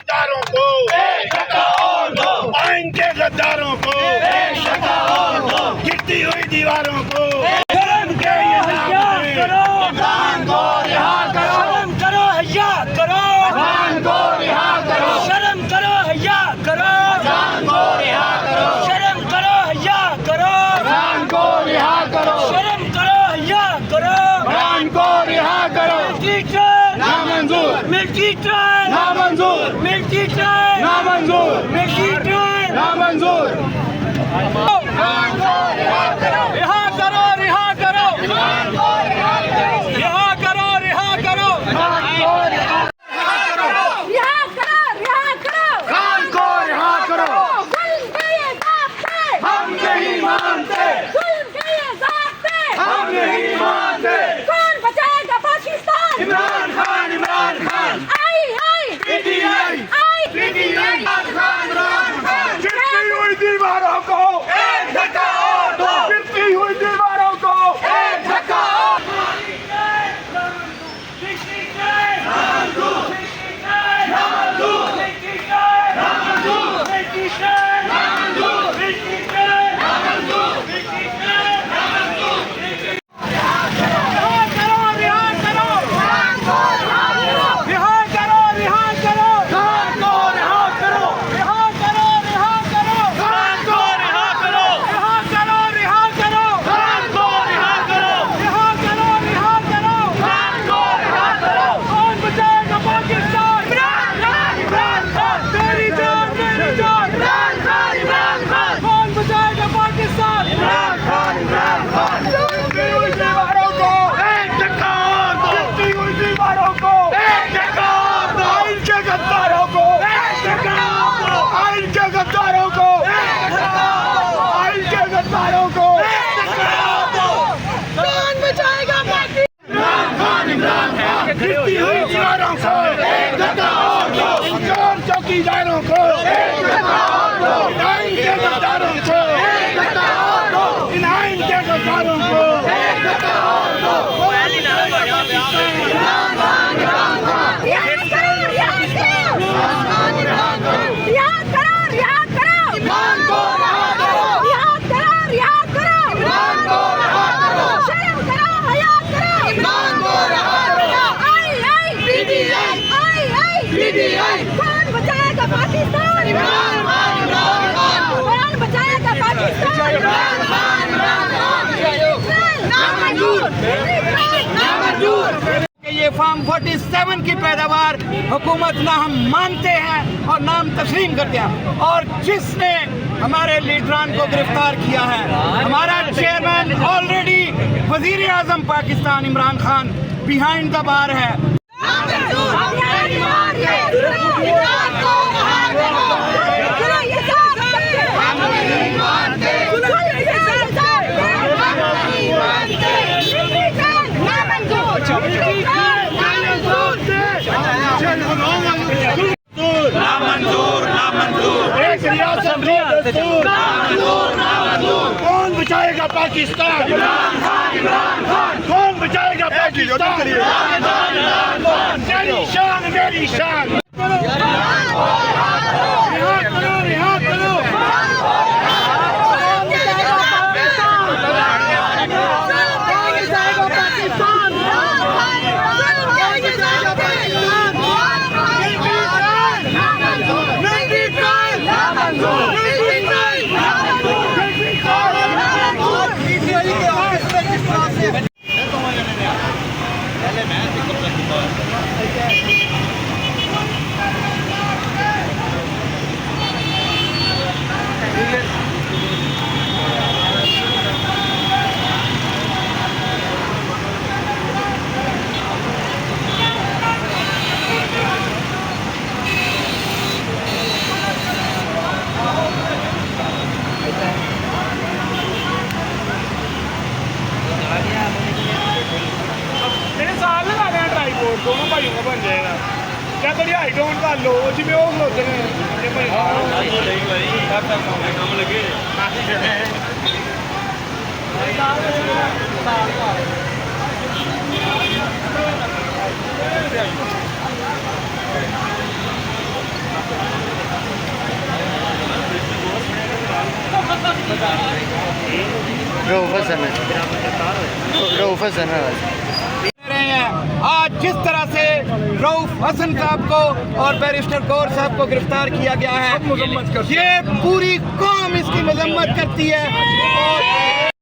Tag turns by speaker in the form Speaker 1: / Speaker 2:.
Speaker 1: गद्दारों को एक धक्का और दो, आइन के गद्दारों को एक धक्का और दो, गिरती हुई दीवारों को शर्म के इमरान को रिहा करो, शर्म करो हैया करो, इमरान को रिहा करो, शर्म करो हैया करो, इमरान को रिहा करो, शर्म करो हैया करो, इमरान को रिहा करो, शर्म करो हैया करो, इमरान को रिहा करो। मिल्की ट्रेन नामंजूर, मिल्की ट्रेन नामंजूर, मिल्की ट्रेन नामंजूर, मिल्की ट्रेन नामंजूर। रिहा करो, रिहा करो, रिहा करो, रिहा करो, खान को रिहा करो। हम नहीं मानते, हम नहीं मानते।
Speaker 2: कौन बचाएगा पाकिस्तान?
Speaker 1: इमरान खान, इमरान खान। PTI, PTI, Imran Khan. गिरती हुई दीवारों को एक धक्का और दो, गिरती हुई दीवारों को एक धक्का और चौकीदारों को एक धक्का और दो, आइन के गद्दारों को एक धक्का और दो, इन आइन के गद्दारों को एक धक्का और दो।
Speaker 2: कौन बचाएगा पाकिस्तान? इमरान खान, इमरान खान। कौन बचाएगा पाकिस्तान? इमरान खान, इमरान खान। नामंजूर, नामंजूर।
Speaker 3: ये फार्म 47 की पैदावार हुकूमत ना हम मानते हैं और नाम तस्लीम करते हैं। और जिसने हमारे लीडरान को गिरफ्तार किया है, हमारा चेयरमैन ऑलरेडी वजीर आजम Pakistan Imran Khan behind the bar है।
Speaker 1: नामंजूर, नामंजूर। एक रियासत दो दस्तूर। नामंजूर, नामंजूर। कौन बचाएगा पाकिस्तान? इमरान खान, इमरान खान। कौन बचाएगा पाकिस्तान? इमरान खान, इमरान खान। तेरी शान मेरी शान। रिहा करो, रिहा करो। दोनों भाइयों का बन जाएगा। क्या थोड़ी हाइट ऑन कर लो जिम्मे वो खलोते हैं काम लगे
Speaker 3: रहे हैं। आज जिस तरह से रऊफ हसन साहब को और बैरिस्टर गौर साहब को गिरफ्तार किया गया है, ये पूरी कौम इसकी मजम्मत करती है और